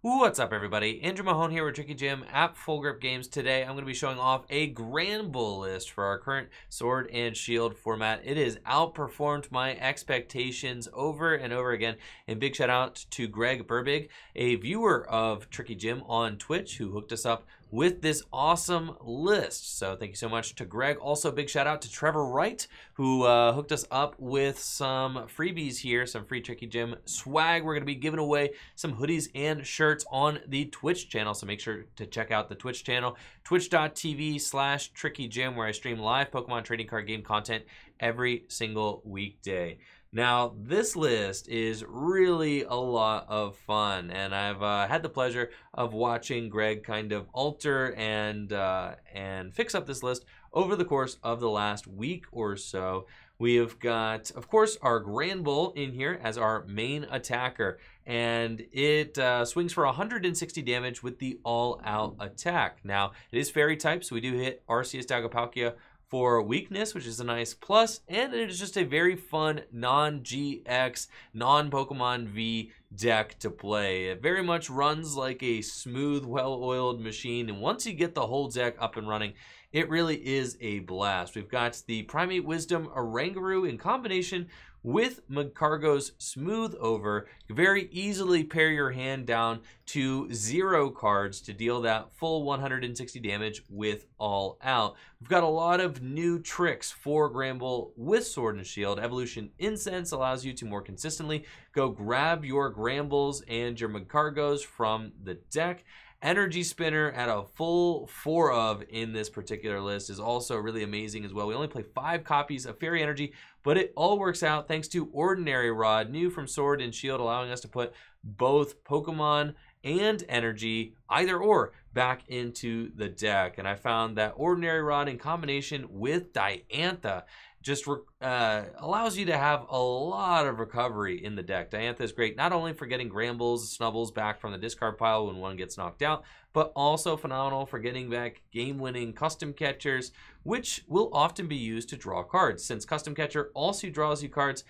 What's up, everybody? Andrew Mahone here with Tricky Jim at Full Grip Games. Today, I'm going to be showing off a Granbull list for our current Sword and Shield format. It has outperformed my expectations over and over again. And big shout out to Greg Burbig, a viewer of Tricky Jim on Twitch, who hooked us up with this awesome list. So thank you so much to Greg. Also, big shout out to Trevor Wright, who hooked us up with some freebies here, some free Tricky Jim swag. We're going to be giving away some hoodies and shirts on the Twitch channel, so make sure to check out the Twitch channel, twitch.tv/TrickyJim, where I stream live Pokemon trading card game content every single weekday. Now, this list is really a lot of fun, and I've had the pleasure of watching Greg kind of alter and fix up this list over the course of the last week or so. We have got, of course, our Granbull in here as our main attacker, and it swings for 160 damage with the all-out attack. Now, it is fairy type, so we do hit Arceus Dagopalkia for weakness, which is a nice plus, and it is just a very fun non-GX, non-Pokemon V deck to play. It very much runs like a smooth, well-oiled machine, and once you get the whole deck up and running, it really is a blast. We've got the Primate Wisdom Oranguru in combination with Magcargo's Smooth Over. You very easily pair your hand down to 0 cards to deal that full 160 damage with all out. We've got a lot of new tricks for Granbull with Sword and Shield. Evolution Incense allows you to more consistently go grab your Granbulls and your Magcargos from the deck. Energy Spinner at a full 4 of in this particular list is also really amazing as well. We only play 5 copies of Fairy Energy, but it all works out thanks to Ordinary Rod, new from Sword and Shield, allowing us to put both Pokemon and Energy, either or, back into the deck. And I found that Ordinary Rod in combination with Diantha just allows you to have a lot of recovery in the deck. Diantha is great not only for getting Granbulls, Snubbulls back from the discard pile when one gets knocked out, but also phenomenal for getting back game-winning custom catchers, which will often be used to draw cards. Since custom catcher also draws you cards,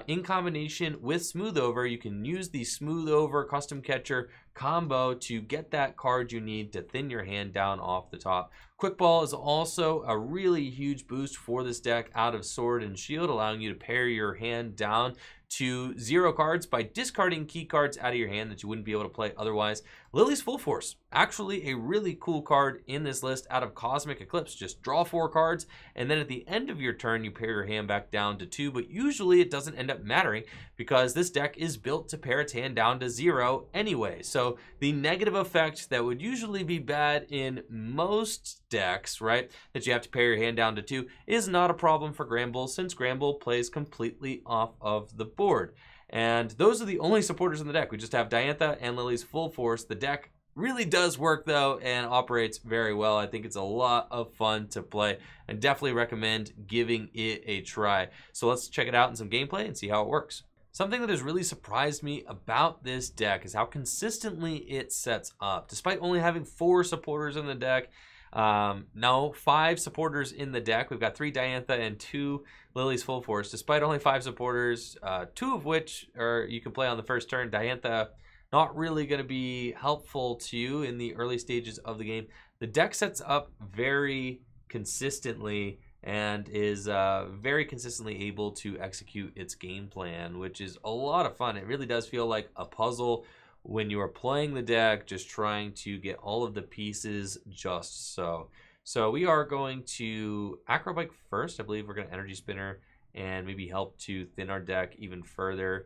in combination with Smooth Over, you can use the Smooth Over custom catcher combo to get that card you need to thin your hand down off the top. Quick Ball is also a really huge boost for this deck out of Sword and Shield, allowing you to pare your hand down to 0 cards by discarding key cards out of your hand that you wouldn't be able to play otherwise. Lillie's Full Force, actually a really cool card in this list out of Cosmic Eclipse. Just draw 4 cards, and then at the end of your turn, you pare your hand back down to 2, but usually it doesn't end up mattering because this deck is built to pare its hand down to 0 anyway. So the negative effect that would usually be bad in most decks, right, that you have to pare your hand down to 2, is not a problem for Granbull, since Granbull plays completely off of the board. And those are the only supporters in the deck. We just have Diantha and Lillie's Full Force. The deck really does work, though, and operates very well. I think it's a lot of fun to play, and definitely recommend giving it a try. So let's check it out in some gameplay and see how it works. Something that has really surprised me about this deck is how consistently it sets up. Despite only having 4 supporters in the deck, no, 5 supporters in the deck. We've got 3 Diantha and 2 Lillie's Full Force. Despite only 5 supporters, 2 of which you can play on the first turn. Diantha not really going to be helpful to you in the early stages of the game. The deck sets up very consistently and is very consistently able to execute its game plan, which is a lot of fun. It really does feel like a puzzle when you are playing the deck, just trying to get all of the pieces just so. So we are going to Acro Bike first. I believe we're going to Energy Spinner and maybe help to thin our deck even further.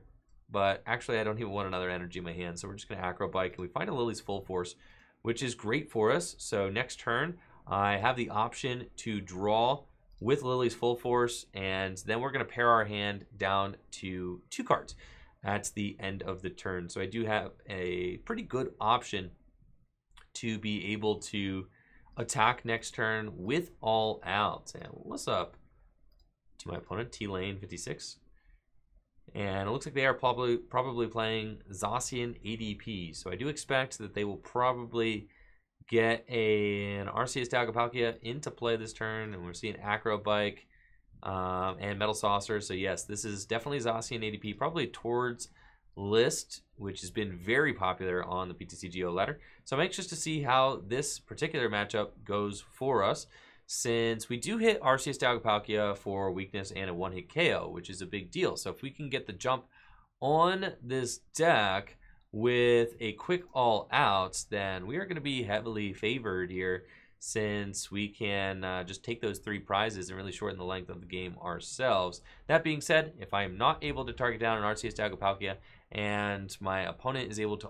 But actually, I don't even want another energy in my hand, so we're just going to Acro Bike, and we find a Lillie's Full Force, which is great for us. So next turn, I have the option to draw with Lillie's Full Force, and then we're going to pare our hand down to 2 cards at the end of the turn. So I do have a pretty good option to be able to attack next turn with all out. And what's up to my opponent, T-Lane56? And it looks like they are probably playing Zacian ADP. So I do expect that they will probably get an Arceus Dagopalkia into play this turn, and we're seeing Acro Bike and Metal Saucer. So yes, this is definitely Zacian ADP, probably towards list, which has been very popular on the PTCGO ladder. So I'm anxious to see how this particular matchup goes for us, since we do hit Arceus Dialga for weakness and a one-hit KO, which is a big deal. So if we can get the jump on this deck with a quick all-out, then we are going to be heavily favored here, since we can just take those 3 prizes and really shorten the length of the game ourselves. That being said, if I am not able to target down an Arceus Dialga and my opponent is able to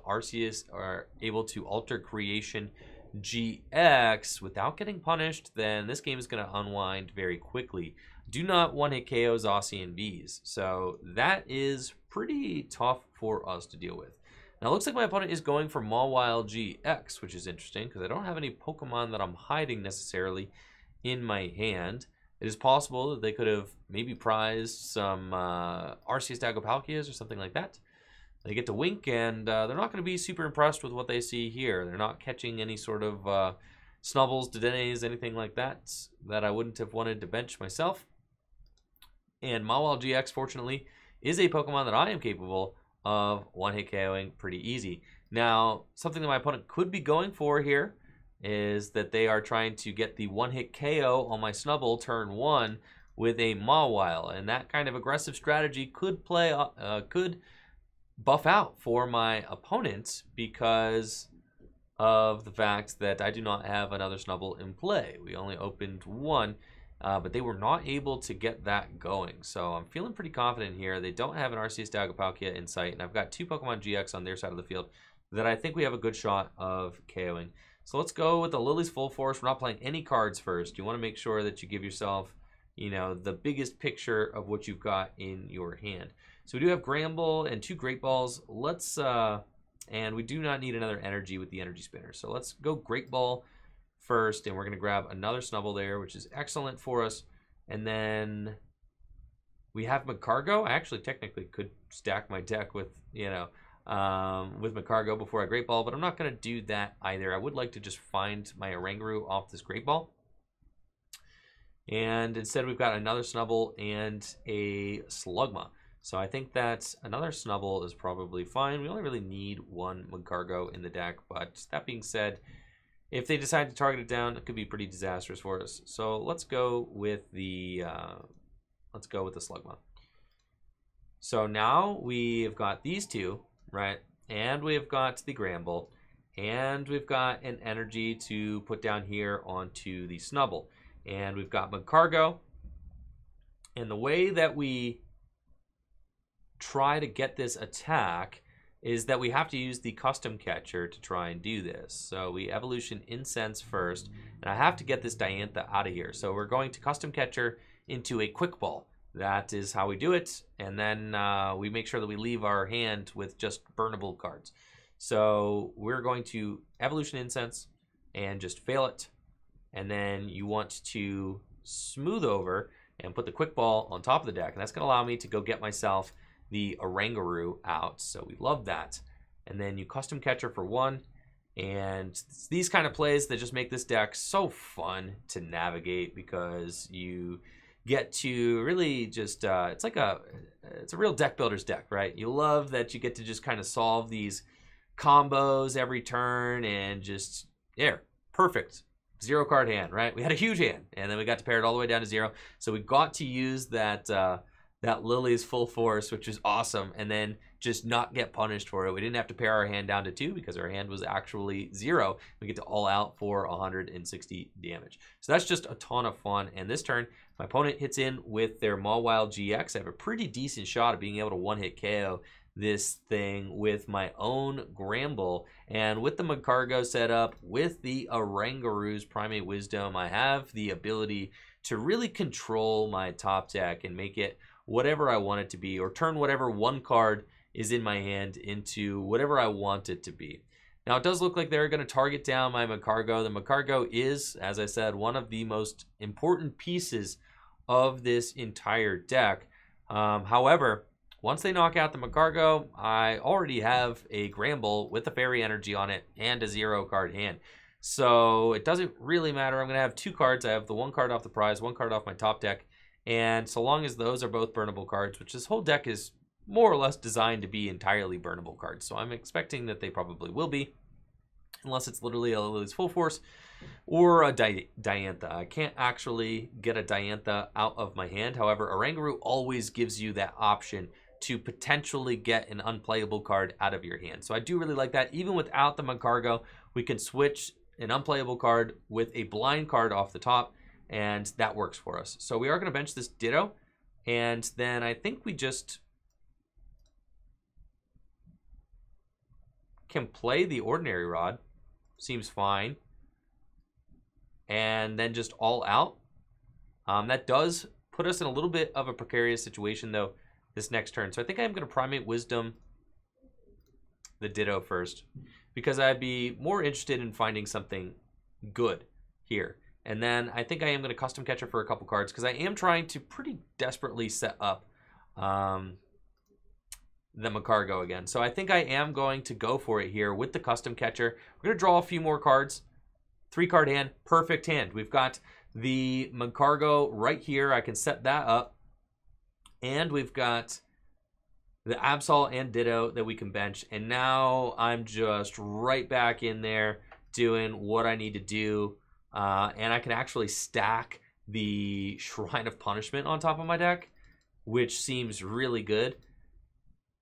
Alter Creation GX without getting punished, then this game is going to unwind very quickly. Do not one-hit KOs Aussie and Vs, so that is pretty tough for us to deal with. Now, it looks like my opponent is going for Mawile GX, which is interesting because I don't have any Pokemon that I'm hiding necessarily in my hand. It is possible that they could have maybe prized some Arceus Dialga or something like that. They get to wink, and they're not going to be super impressed with what they see here. They're not catching any sort of Snubbulls, Dedenes, anything like that I wouldn't have wanted to bench myself. And Mawile GX, fortunately, is a Pokemon that I am capable of one-hit KOing pretty easy. Now, something that my opponent could be going for here is that they are trying to get the one-hit KO on my Snubbull turn 1 with a Mawile, and that kind of aggressive strategy could buff out for my opponent because of the fact that I do not have another Snubbull in play. We only opened 1, but they were not able to get that going. So I'm feeling pretty confident here. They don't have an Arceus Dialga in sight, and I've got 2 Pokemon GX on their side of the field that I think we have a good shot of KOing. So let's go with the Lillie's Full Force. We're not playing any cards first. You want to make sure that you give yourself, you know, the biggest picture of what you've got in your hand. So we do have Granbull and 2 Great Balls. Let's, and we do not need another energy with the Energy Spinner. So let's go Great Ball first, and we're going to grab another Snubbull there, which is excellent for us. And then we have Magcargo. I actually technically could stack my deck with, you know, with Magcargo before I Great Ball, but I'm not going to do that either. I would like to just find my Oranguru off this Great Ball. And instead we've got another Snubbull and a Slugma. So I think that another Snubbull is probably fine. We only really need 1 Magcargo in the deck, but that being said, if they decide to target it down, it could be pretty disastrous for us. So let's go with the Slugma. So now we've got these 2, right? And we've got the Granbull, and we've got an energy to put down here onto the Snubbull, and we've got Magcargo. And the way that we try to get this attack is that we have to use the custom catcher to try and do this. So we Evolution Incense first, and I have to get this Diantha out of here. So we're going to custom catcher into a quick ball. That is how we do it, and then we make sure that we leave our hand with just burnable cards. So we're going to Evolution Incense and just fail it, and then you want to smooth over and put the quick ball on top of the deck, and that's going to allow me to go get myself the Oranguru out. So we love that. And then you custom catcher for 1, and it's these kind of plays that just make this deck so fun to navigate, because you get to really just it's a real deck builder's deck, right? You love that you get to just kind of solve these combos every turn, and just perfect 0 card hand, right? We had a huge hand, and then we got to pair it all the way down to 0. So we got to use that that Lillie's Full Force, which is awesome, and then just not get punished for it. We didn't have to pair our hand down to 2 because our hand was actually 0. We get to all out for 160 damage. So that's just a ton of fun. And this turn, my opponent hits in with their Mawile GX. I have a pretty decent shot of being able to one-hit KO this thing with my own Granbull. And with the Magcargo setup, with the Oranguru's Primate Wisdom, I have the ability to really control my top deck and make it whatever I want it to be, or turn whatever 1 card is in my hand into whatever I want it to be. Now, it does look like they're going to target down my Magcargo. The Magcargo is, as I said, one of the most important pieces of this entire deck. However, once they knock out the Magcargo, I already have a Granbull with a Fairy Energy on it and a 0 card hand. So it doesn't really matter. I'm going to have 2 cards. I have the 1 card off the prize, 1 card off my top deck. And so long as those are both burnable cards, which this whole deck is more or less designed to be entirely burnable cards. So I'm expecting that they probably will be, unless it's literally a Lillie's Full Force or a Diantha. I can't actually get a Diantha out of my hand. However, Oranguru always gives you that option to potentially get an unplayable card out of your hand. So I do really like that. Even without the Magcargo, we can switch an unplayable card with a blind card off the top, and that works for us. So we are going to bench this Ditto, and then I think we just can play the Ordinary Rod. Seems fine. And then just all out. That does put us in a little bit of a precarious situation, though, this next turn. So I think I'm going to Primate Wisdom the Ditto first, because I'd be more interested in finding something good here. And then I think I am going to Custom Catcher for a couple cards, because I am trying to pretty desperately set up the Magcargo again. So I think I am going to go for it here with the Custom Catcher. We're going to draw a few more cards. 3-card hand, perfect hand. We've got the Magcargo right here. I can set that up. And we've got the Absol and Ditto that we can bench. And now I'm just right back in there doing what I need to do. And I can actually stack the Shrine of Punishment on top of my deck, which seems really good.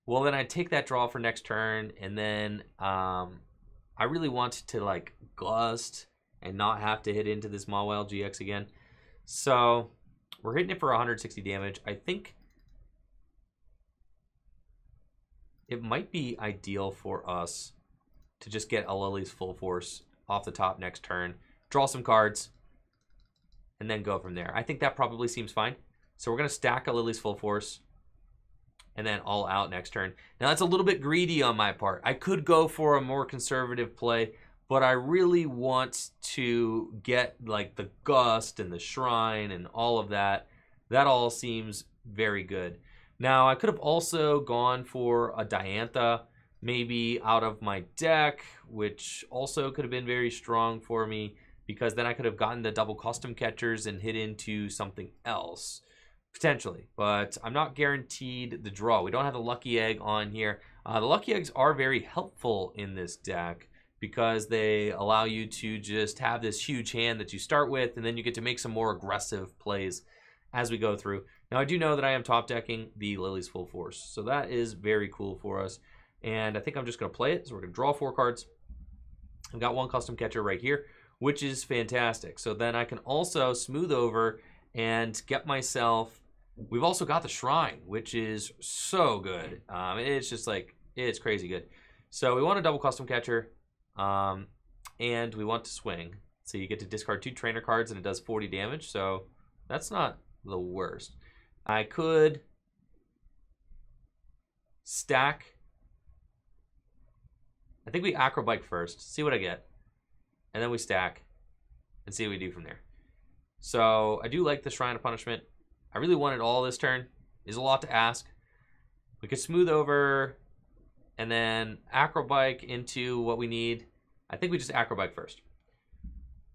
Well, then I take that draw for next turn. And then I really want to like Gust and not have to hit into this Mahone GX again. So we're hitting it for 160 damage. I think it might be ideal for us to just get a Lillie's Full Force off the top next turn, draw some cards, and then go from there. I think that probably seems fine. So we're going to stack a Lillie's Full Force and then all out next turn. Now that's a little bit greedy on my part. I could go for a more conservative play, but I really want to get like the Gust and the Shrine and all of that. That all seems very good. Now, I could have also gone for a Diantha, maybe out of my deck, which also could have been very strong for me, because then I could have gotten the double Custom Catchers and hit into something else, potentially. But I'm not guaranteed the draw. We don't have the Lucky Egg on here. The Lucky Eggs are very helpful in this deck, because they allow you to just have this huge hand that you start with, and then you get to make some more aggressive plays as we go through. Now, I do know that I am top decking the Lillie's Full Force, so that is very cool for us. And I think I'm just going to play it. So we're going to draw 4 cards. I've got 1 Custom Catcher right here, which is fantastic. So then I can also smooth over and get myself... We've also got the Shrine, which is so good. It's just like, it's crazy good. So we want a double Custom Catcher, and we want to swing. So you get to discard 2 trainer cards, and it does 40 damage. So that's not the worst. I could stack. I think we Acro Bike first, see what I get, and then we stack and see what we do from there. So I do like the Shrine of Punishment. I really want it all this turn. Is a lot to ask. We could smooth over and then Acro Bike into what we need. I think we just Acro Bike first.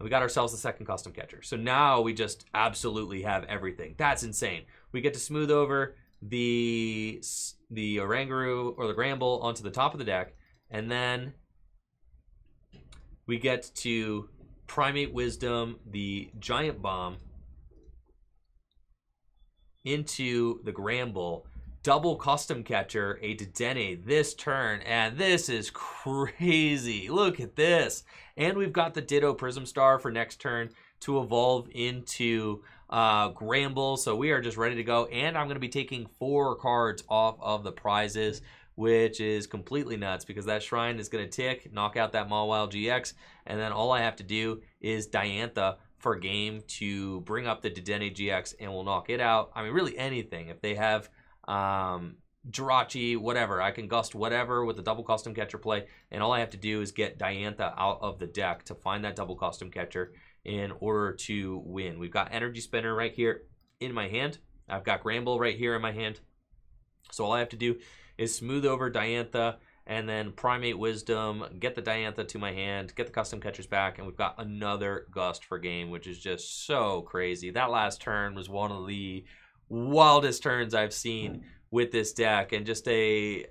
We got ourselves the second Custom Catcher. So now we just absolutely have everything. That's insane. We get to smooth over the Oranguru or the Granbull onto the top of the deck. And then we get to Primate Wisdom the Giant Bomb into the Granbull. Double Custom Catcher a Dedenne this turn, and this is crazy. Look at this. And we've got the Ditto Prism Star for next turn to evolve into Granbull. So we are just ready to go, and I'm going to be taking 4 cards off of the prizes, which is completely nuts because that Shrine is going to tick, knock out that Mahone GX, and then all I have to do is Diantha for a game to bring up the Dedenne GX, and we'll knock it out. I mean, really anything. If they have Jirachi, whatever, I can Gust whatever with the double Custom Catcher play, and all I have to do is get Diantha out of the deck to find that double Custom Catcher in order to win. We've got Energy Spinner right here in my hand. I've got Granbull right here in my hand. So all I have to do is smooth over Diantha and then Primate Wisdom, get the Diantha to my hand, get the Custom Catchers back, and we've got another Gust for game, which is just so crazy. That last turn was one of the wildest turns I've seen with this deck, and just a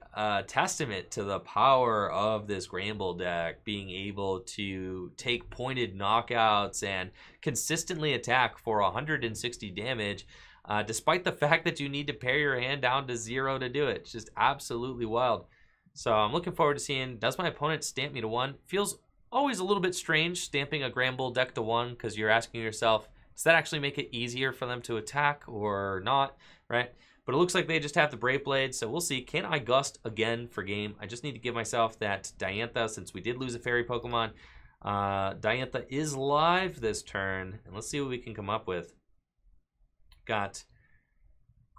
testament to the power of this Granbull deck, being able to take pointed knockouts and consistently attack for 160 damage, despite the fact that you need to pare your hand down to 0 to do it. It's just absolutely wild. So I'm looking forward to seeing, does my opponent stamp me to 1? Feels always a little bit strange stamping a Granbull deck to 1, because you're asking yourself, does that actually make it easier for them to attack or not, right? But it looks like they just have the Brave Blade, so we'll see. Can I Gust again for game? I just need to give myself that Diantha, since we did lose a fairy Pokemon. Diantha is live this turn, and let's see what we can come up with. Got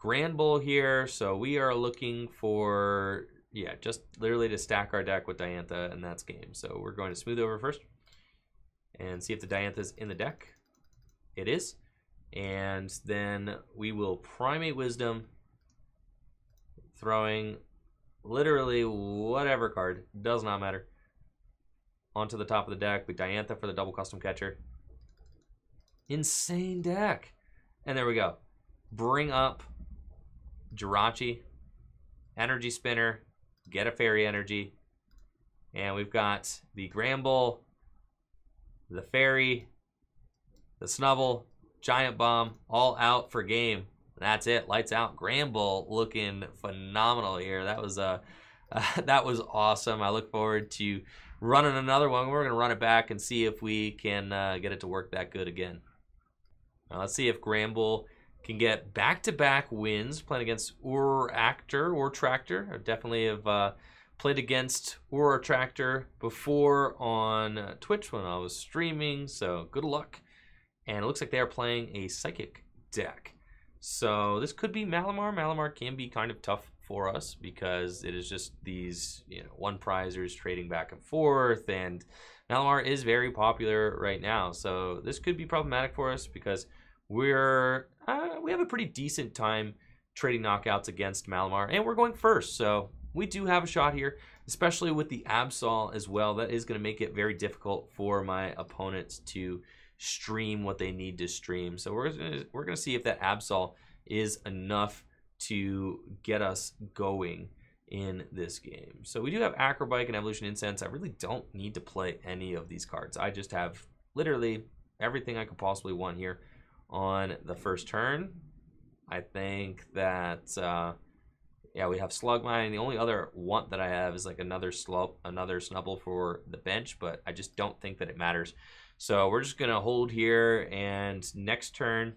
Granbull here, so we are looking for, yeah, just literally to stack our deck with Diantha, and that's game. So we're going to smooth over first and see if the Diantha's in the deck. It is. And then we will Primate Wisdom, throwing literally whatever card, does not matter, onto the top of the deck with Diantha for the double custom catcher. Insane deck. And there we go. Bring up Jirachi, Energy Spinner, get a Fairy Energy, and we've got the Granbull, the Fairy, the Snubbull, Giant Bomb, all out for game. That's it. Lights out. Granbull looking phenomenal here. That was awesome. I look forward to running another one. We're going to run it back and see if we can get it to work that good again. Now let's see if Granbull can get back-to-back wins playing against Ortractor. I definitely have played against Ortractor before on Twitch when I was streaming, so good luck. And it looks like they are playing a Psychic deck. So this could be Malamar. Malamar can be kind of tough for us because it is just these, one prizers trading back and forth, and Malamar is very popular right now. So this could be problematic for us because we have a pretty decent time trading knockouts against Malamar, and we're going first. So we do have a shot here, especially with the Absol as well. That is going to make it very difficult for my opponents to stream what they need to stream. So we're gonna see if that Absol is enough to get us going in this game. So we do have Acro Bike and Evolution Incense. I really don't need to play any of these cards. I just have literally everything I could possibly want here on the first turn. I think that yeah, we have Slugma, and the only other want that I have is like another Snubbull for the bench, but I just don't think that it matters. So we're just going to hold here, and next turn,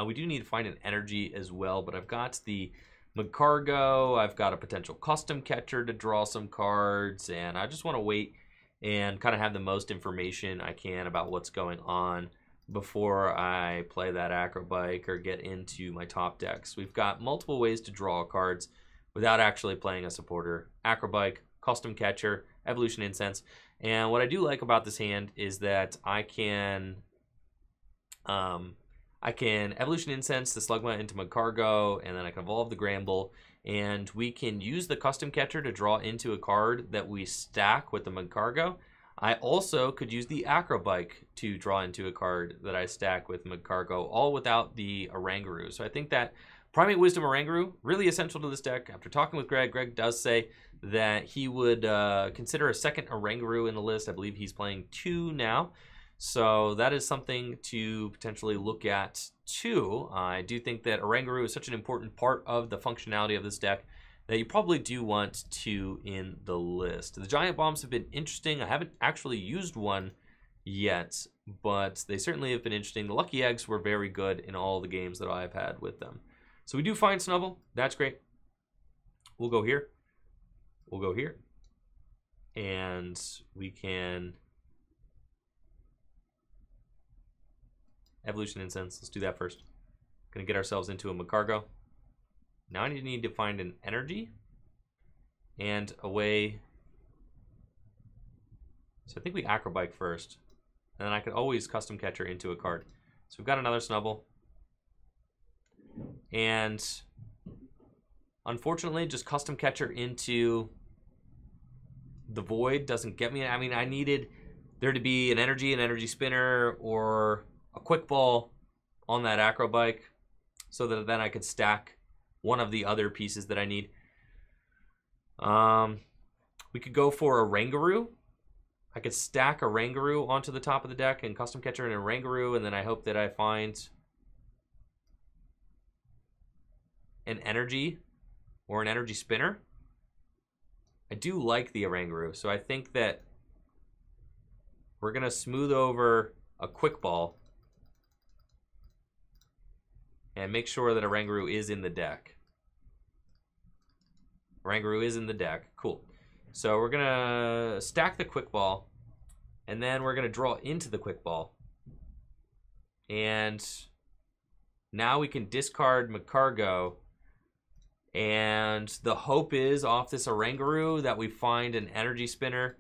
we do need to find an energy as well, but I've got the Magcargo, I've got a potential custom catcher to draw some cards, and I just want to wait and kind of have the most information I can about what's going on before I play that Acro Bike or get into my top decks. We've got multiple ways to draw cards without actually playing a supporter. Acro Bike, custom catcher, Evolution Incense. And what I do like about this hand is that I can Evolution Incense the Slugma into Magcargo, and then I can evolve the Granbull, and we can use the custom catcher to draw into a card that we stack with the Magcargo. I also could use the Acro Bike to draw into a card that I stack with Magcargo, all without the Oranguru. So I think that Primate Wisdom Oranguru, really essential to this deck. After talking with Greg does say that he would consider a second Oranguru in the list. I believe he's playing 2 now. So that is something to potentially look at too. I do think that Oranguru is such an important part of the functionality of this deck that you probably do want 2 in the list. The Giant Bombs have been interesting. I haven't actually used one yet, but they certainly have been interesting. The Lucky Eggs were very good in all the games that I've had with them. So we do find Snubbull. That's great. We'll go here. We'll go here. And we can Evolution Incense. Let's do that first. Gonna get ourselves into a Magcargo. Now I need to find an energy and a way. So I think we Acro Bike first. And then I could always custom catcher into a card. So we've got another Snubbull. And unfortunately, just custom catcher into the void doesn't get me. I mean, I needed there to be an energy spinner, or a quick ball on that Acro Bike so that then I could stack one of the other pieces that I need. We could go for Oranguru. I could stack Oranguru onto the top of the deck and custom catcher an Oranguru, and then I hope that I find an energy or an energy spinner. I do like the Oranguru, so I think that we're going to smooth over a quick ball and make sure that Oranguru is in the deck. Oranguru is in the deck. Cool. So we're going to stack the quick ball, and then we're going to draw into the quick ball. And now we can discard Magcargo. And the hope is off this Oranguru that we find an energy spinner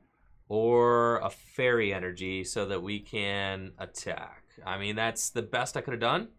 or a fairy energy so that we can attack. I mean, that's the best I could have done.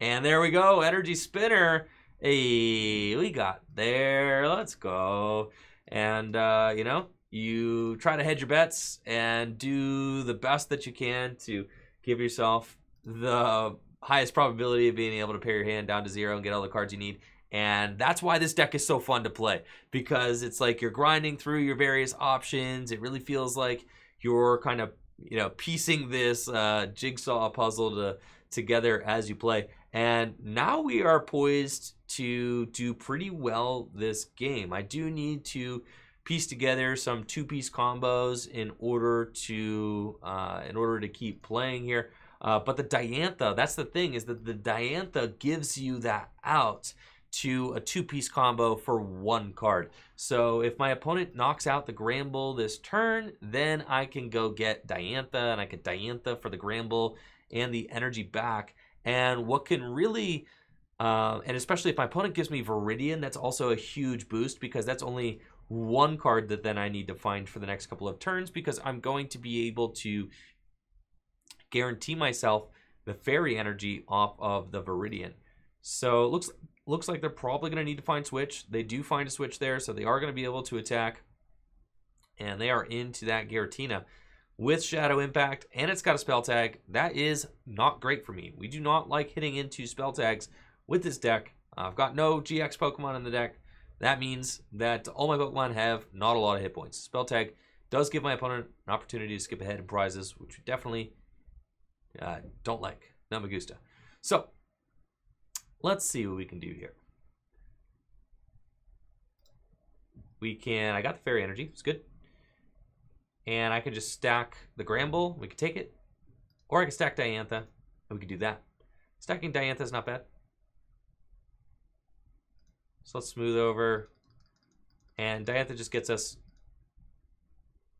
And there we go, energy spinner. Hey, we got there. Let's go. And, you know, you try to hedge your bets and do the best that you can to give yourself the highest probability of being able to pare your hand down to 0 and get all the cards you need. And that's why this deck is so fun to play, because it's like you're grinding through your various options. It really feels like you're kind of, you know, piecing this jigsaw puzzle together as you play. And now we are poised to do pretty well this game. I do need to piece together some 2-piece combos in order to keep playing here. But the Diantha, that's the thing, is that the Diantha gives you that out to a 2-piece combo for 1 card. So if my opponent knocks out the Granbull this turn, then I can go get Diantha, and I get Diantha for the Granbull and the energy back. And what can really, and especially if my opponent gives me Viridian, that's also a huge boost, because that's only 1 card that then I need to find for the next couple of turns, because I'm going to be able to guarantee myself the fairy energy off of the Viridian. So it looks like they're probably going to need to find switch. They do find a switch there, so they are going to be able to attack. And they are into that Giratina with Shadow Impact, and it's got a spell tag. That is not great for me. We do not like hitting into spell tags with this deck. I've got no GX Pokemon in the deck. That means that all my Pokemon have not a lot of hit points. Spell tag does give my opponent an opportunity to skip ahead in prizes, which we definitely don't like. No me gusta. So let's see what we can do here. I got the fairy energy, it's good. And I can just stack the Granbull, we can take it. Or I can stack Diantha, and we can do that. Stacking Diantha is not bad. So let's smooth over. And Diantha just gets us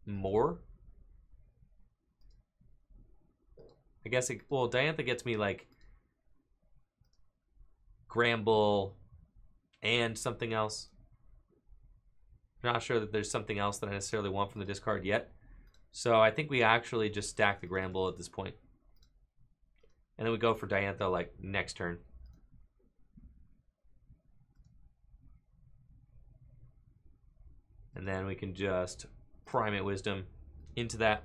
more. I guess, well, Diantha gets me like Granbull and something else. I'm not sure that there's something else that I necessarily want from the discard yet. So I think we actually just stack the Granbull at this point. And then we go for Diantha like next turn. And then we can just Primate Wisdom into that.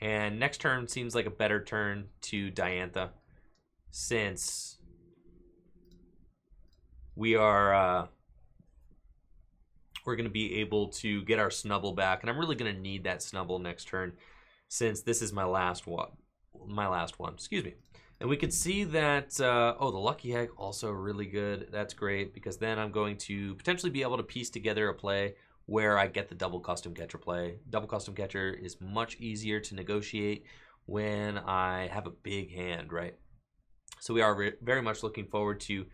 And next turn seems like a better turn to Diantha, since we are we're going to be able to get our Snubbull back, and I'm really going to need that Snubbull next turn, since this is my last one. Excuse me. And we can see that oh, the Lucky Egg also really good. That's great, because then I'm going to potentially be able to piece together a play where I get the double custom catcher play. Double custom catcher is much easier to negotiate when I have a big hand, right? So we are very much looking forward to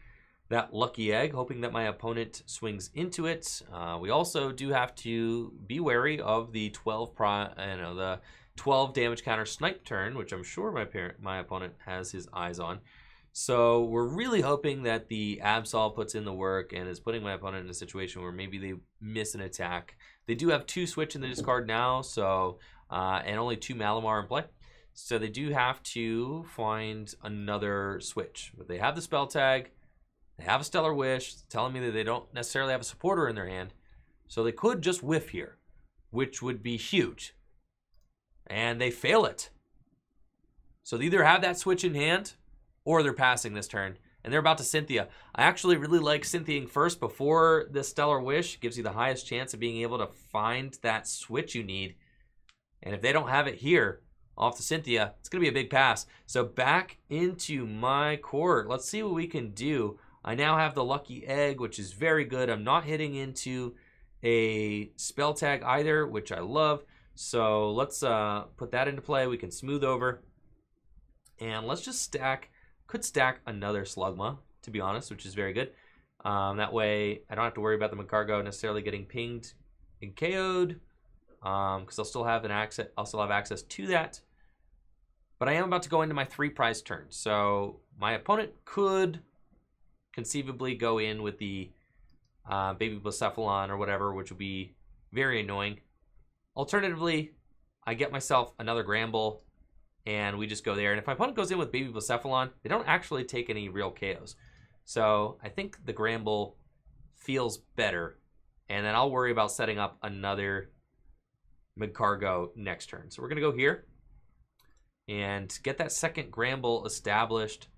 that Lucky Egg, hoping that my opponent swings into it. We also do have to be wary of the 12 damage counter snipe turn, which I'm sure my opponent has his eyes on. So we're really hoping that the Absol puts in the work and is putting my opponent in a situation where maybe they miss an attack. They do have 2 switch in the discard now, so and only 2 Malamar in play. So they do have to find another switch. But they have the spell tag. They have a Stellar Wish, telling me that they don't necessarily have a supporter in their hand. So they could just whiff here, which would be huge. And they fail it. So they either have that switch in hand, or they're passing this turn. and they're about to Cynthia. I actually really like Cynthiaing first before the Stellar Wish. Gives you the highest chance of being able to find that switch you need. And if they don't have it here, off to Cynthia, it's going to be a big pass. So back into my court. Let's see what we can do. I now have the Lucky Egg, which is very good. I'm not hitting into a spell tag either, which I love. So let's put that into play. We can smooth over. And let's just stack, could stack another Slugma, to be honest, which is very good. That way, I don't have to worry about the Magcargo necessarily getting pinged and KO'd, because I'll still have access to that. But I am about to go into my 3 prize turn, so my opponent could conceivably go in with the Baby Blacephalon or whatever, which would be very annoying. Alternatively, I get myself another Granbull, and we just go there. And if my opponent goes in with Baby Blacephalon, they don't actually take any real KOs. So I think the Granbull feels better. And then I'll worry about setting up another Magcargo next turn. So we're going to go here and get that second Granbull established.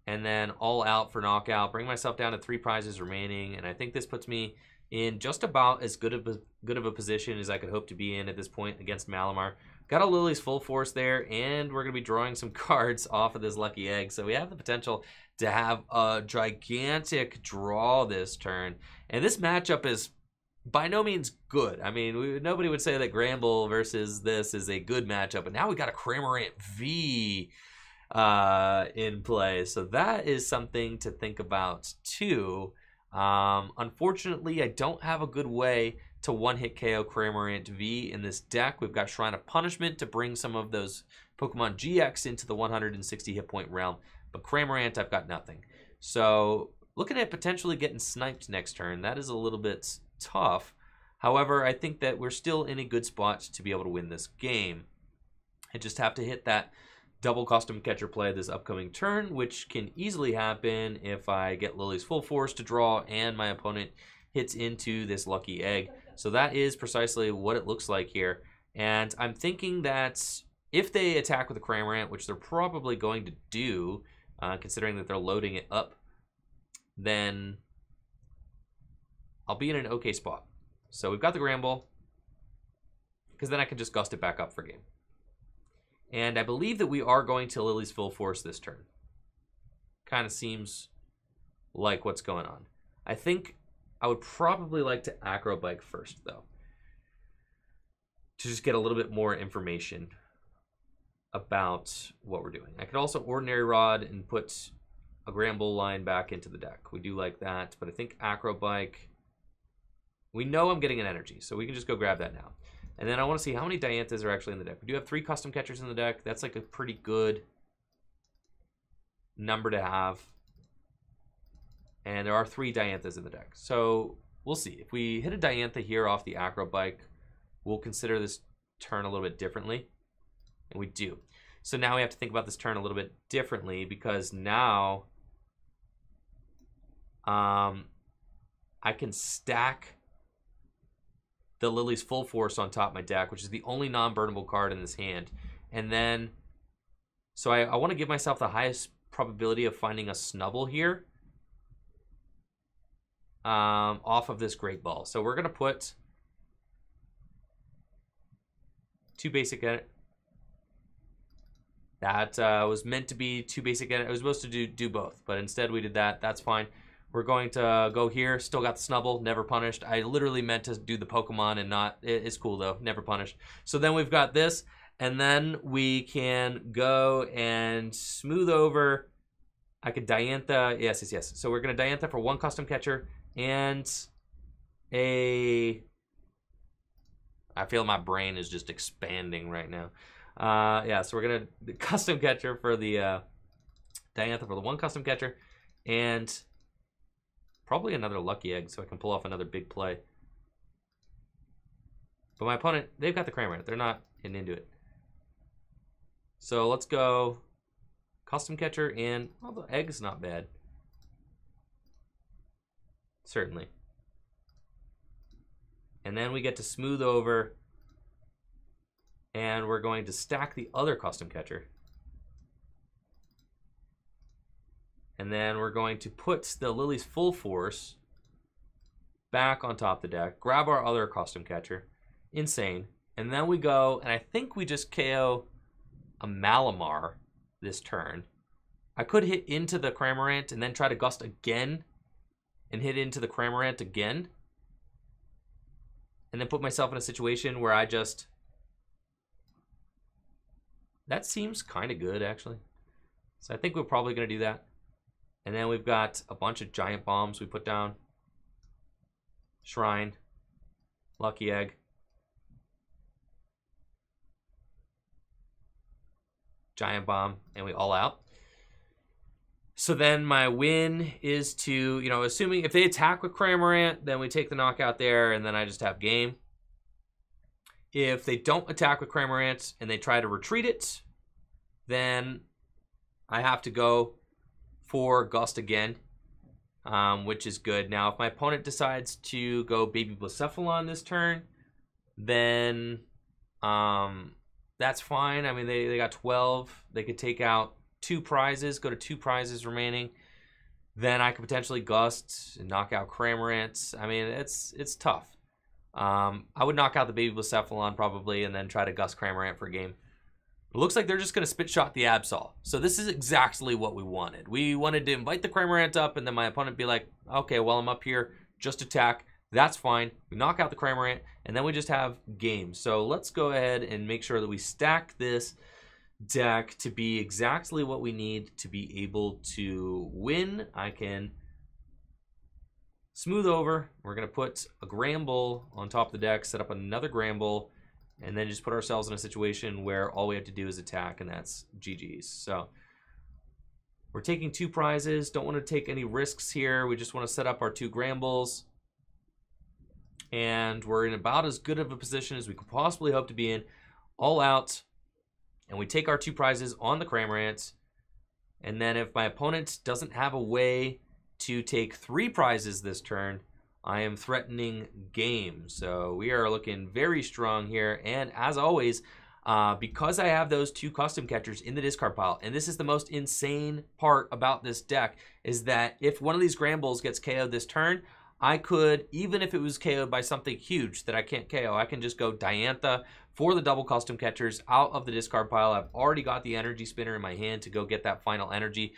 And then all out for knockout. Bring myself down to 3 prizes remaining. And I think this puts me in just about as good of a position as I could hope to be in at this point against Malamar. Got a Lily's Full Force there, and we're going to be drawing some cards off of this Lucky Egg. So we have the potential to have a gigantic draw this turn. And this matchup is by no means good. I mean, nobody would say that Granbull versus this is a good matchup. But now we got a Cramorant V in play. So that is something to think about too. Unfortunately, I don't have a good way to one-hit KO Cramorant V in this deck. We've got Shrine of Punishment to bring some of those Pokemon GX into the 160 hit point realm. But Cramorant, I've got nothing. So looking at potentially getting sniped next turn, that is a little bit tough. However, I think that we're still in a good spot to be able to win this game. I just have to hit that double custom catcher play this upcoming turn, which can easily happen if I get Lily's Full Force to draw and my opponent hits into this Lucky Egg. So that is precisely what it looks like here. And I'm thinking that if they attack with a Cramorant, which they're probably going to do, considering that they're loading it up, then I'll be in an okay spot. So we've got the Granbull, because then I can just gust it back up for game. And I believe that we are going to Lily's Full Force this turn. Kind of seems like what's going on. I think I would probably like to Acro Bike first, though, to just get a little bit more information about what we're doing. I could also Ordinary Rod and put a Granbull line back into the deck. We do like that, but I think Acro Bike, we know I'm getting an energy, so we can just go grab that now. And then I want to see how many Dianthas are actually in the deck. We do have 3 custom catchers in the deck. That's like a pretty good number to have. And there are 3 Dianthas in the deck. So we'll see. If we hit a Diantha here off the Acro Bike, we'll consider this turn a little bit differently. And we do. So now we have to think about this turn a little bit differently, because now I can stack the Lily's Full Force on top of my deck, which is the only non-burnable card in this hand. And then, so I want to give myself the highest probability of finding a Snubbull here off of this Great Ball. So we're going to put 2 basic... That was meant to be 2 basic... It was supposed to do both, but instead we did that. That's fine. We're going to go here. Still got the Snubbull, never punished. I literally meant to do the Pokemon and not... It's cool, though. Never punished. So then we've got this, and then we can go and smooth over. I could Diantha... Yes. So we're going to Diantha for 1 custom catcher and a... I feel my brain is just expanding right now. Yeah, so we're going to custom catcher for the Diantha for the 1 custom catcher, and probably another Lucky Egg so I can pull off another big play. But my opponent, they've got the Cramorant. They're not getting into it. So let's go custom catcher, and well, the egg's not bad. Certainly. And then we get to smooth over, and we're going to stack the other custom catcher. And then we're going to put the Lillie's Full Force back on top of the deck, grab our other custom catcher, Insane, and then we go, and I think we just KO a Malamar this turn. I could hit into the Cramorant and then try to Gust again and hit into the Cramorant again. And then put myself in a situation where I just... That seems kind of good, actually. So I think we're probably going to do that. And then we've got a bunch of Giant Bombs we put down. Shrine. Lucky Egg. Giant Bomb. And we all out. So then my win is to, you know, assuming if they attack with Cramorant, then we take the knockout there, and then I just have game. If they don't attack with Cramorant and they try to retreat it, then I have to go for Gust again, which is good. Now, if my opponent decides to go Baby Blacephalon this turn, then that's fine. I mean, they got 12. They could take out 2 prizes, go to 2 prizes remaining. Then I could potentially Gust and knock out Cramorant. I mean, it's tough. I would knock out the Baby Blacephalon probably and then try to Gust Cramorant for a game. It looks like they're just going to spit shot the Absol. So this is exactly what we wanted. We wanted to invite the Cramorant up and then my opponent be like, okay, well, I'm up here, just attack. That's fine. We knock out the Cramorant and then we just have game. So let's go ahead and make sure that we stack this deck to be exactly what we need to be able to win. I can smooth over. We're going to put a Granbull on top of the deck, set up another Granbull, and then just put ourselves in a situation where all we have to do is attack, and that's GG's. So we're taking 2 prizes. Don't want to take any risks here. We just want to set up our 2 Granbulls. And we're in about as good of a position as we could possibly hope to be in. All out. And we take our 2 prizes on the Cramorant. And then if my opponent doesn't have a way to take 3 prizes this turn, I am threatening game. So we are looking very strong here. And as always, because I have those 2 custom catchers in the discard pile, and this is the most insane part about this deck, is that if one of these Granbulls gets KO'd this turn, I could, even if it was KO'd by something huge that I can't KO, I can just go Diantha for the double custom catchers out of the discard pile. I've already got the Energy Spinner in my hand to go get that final energy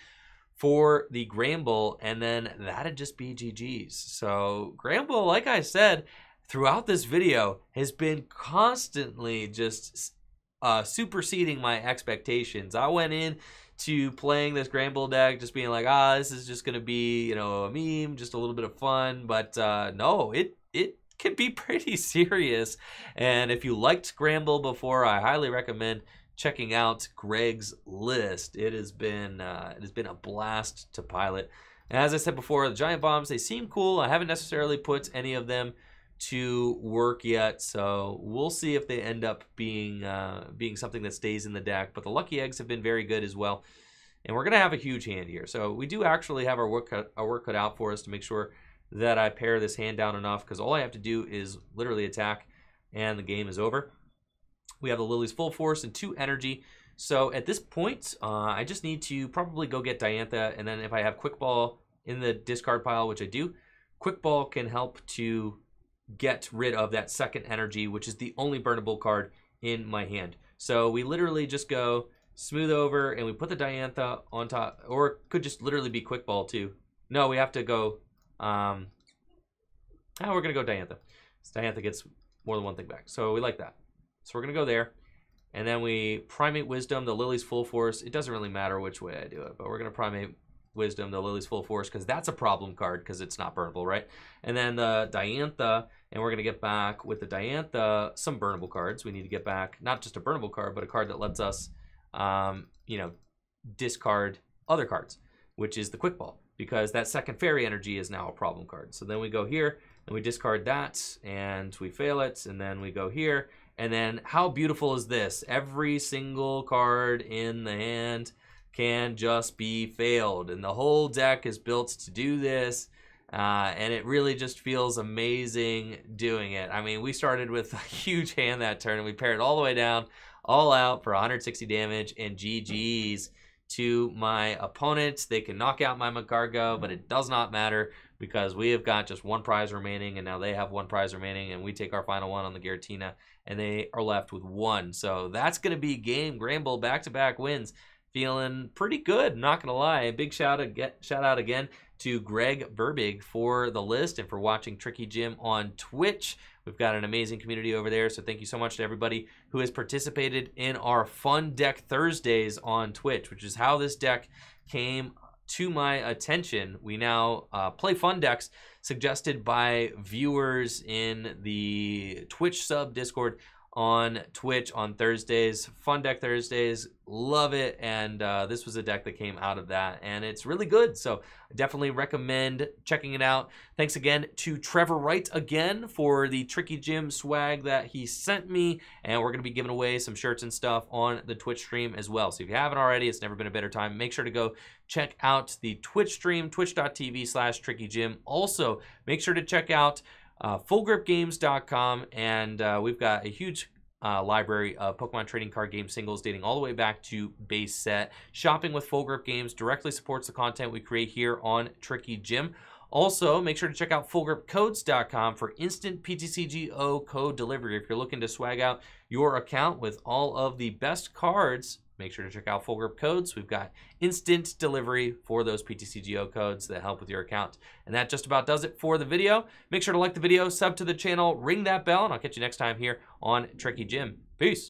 for the Granbull, and then that'd just be GG's. So Granbull, like I said, throughout this video, has been constantly just superseding my expectations. I went in to playing this Granbull deck just being like, this is just gonna be, you know, a meme, just a little bit of fun, but no, it can be pretty serious. And if you liked Granbull before, I highly recommend checking out Greg's list. It has been a blast to pilot. And as I said before, the Giant Bombs, they seem cool. I haven't necessarily put any of them to work yet, so we'll see if they end up being something that stays in the deck. But the Lucky Eggs have been very good as well. And we're gonna have a huge hand here. So we do actually have our work cut out for us to make sure that I pare this hand down enough, because all I have to do is literally attack and the game is over. We have the Lillie's Full Force and 2 energy. So at this point, I just need to probably go get Diantha, and then if I have Quick Ball in the discard pile, which I do, Quick Ball can help to get rid of that second energy, which is the only burnable card in my hand. So we literally just go smooth over and we put the Diantha on top, or it could just literally be Quick Ball too. No, we have to go, we're gonna go Diantha. So Diantha gets more than one thing back. So we like that. So we're gonna go there. And then we Primate Wisdom, the Lillie's Full Force. It doesn't really matter which way I do it, but we're gonna Primate Wisdom, the Lillie's Full Force, because that's a problem card because it's not burnable, right? And then the Diantha, and we're going to get back with the Diantha some burnable cards. We need to get back not just a burnable card, but a card that lets us, you know, discard other cards, which is the Quick Ball, because that second fairy energy is now a problem card. So then we go here and we discard that and we fail it, and then we go here, and then how beautiful is this? Every single card in the hand can just be failed, and the whole deck is built to do this, and it really just feels amazing doing it. I mean, we started with a huge hand that turn, and we paired all the way down, all out for 160 damage, and GG's. to my opponents. They can knock out my Magcargo, but it does not matter because we have got just one prize remaining, and now they have one prize remaining, and we take our final one on the Giratina, and they are left with one. So that's going to be game. Granbull back-to-back wins. Feeling pretty good, not going to lie. A big shout out again to Greg Burbig for the list and for watching Tricky Jim on Twitch. We've got an amazing community over there, so thank you so much to everybody who has participated in our Fun Deck Thursdays on Twitch, which is how this deck came to my attention. We now play fun decks suggested by viewers in the Twitch sub Discord on Twitch on Thursdays. Fun Deck Thursdays, love it, and this was a deck that came out of that, and it's really good, so I definitely recommend checking it out. Thanks again to Trevor Wright again for the Tricky Jim swag that he sent me, and we're going to be giving away some shirts and stuff on the Twitch stream as well. So if you haven't already, it's never been a better time. Make sure to go check out the Twitch stream, twitch.tv/TrickyJim. Also, make sure to check out fullgripgames.com, and we've got a huge library of Pokemon trading card game singles dating all the way back to base set. Shopping with Full Grip Games directly supports the content we create here on Tricky Jim. Also, make sure to check out fullgripcodes.com for instant PTCGO code delivery. If you're looking to swag out your account with all of the best cards, make sure to check out Full Grip Codes. We've got instant delivery for those PTCGO codes that help with your account. And that just about does it for the video. Make sure to like the video, sub to the channel, ring that bell, and I'll catch you next time here on Tricky Jim. Peace.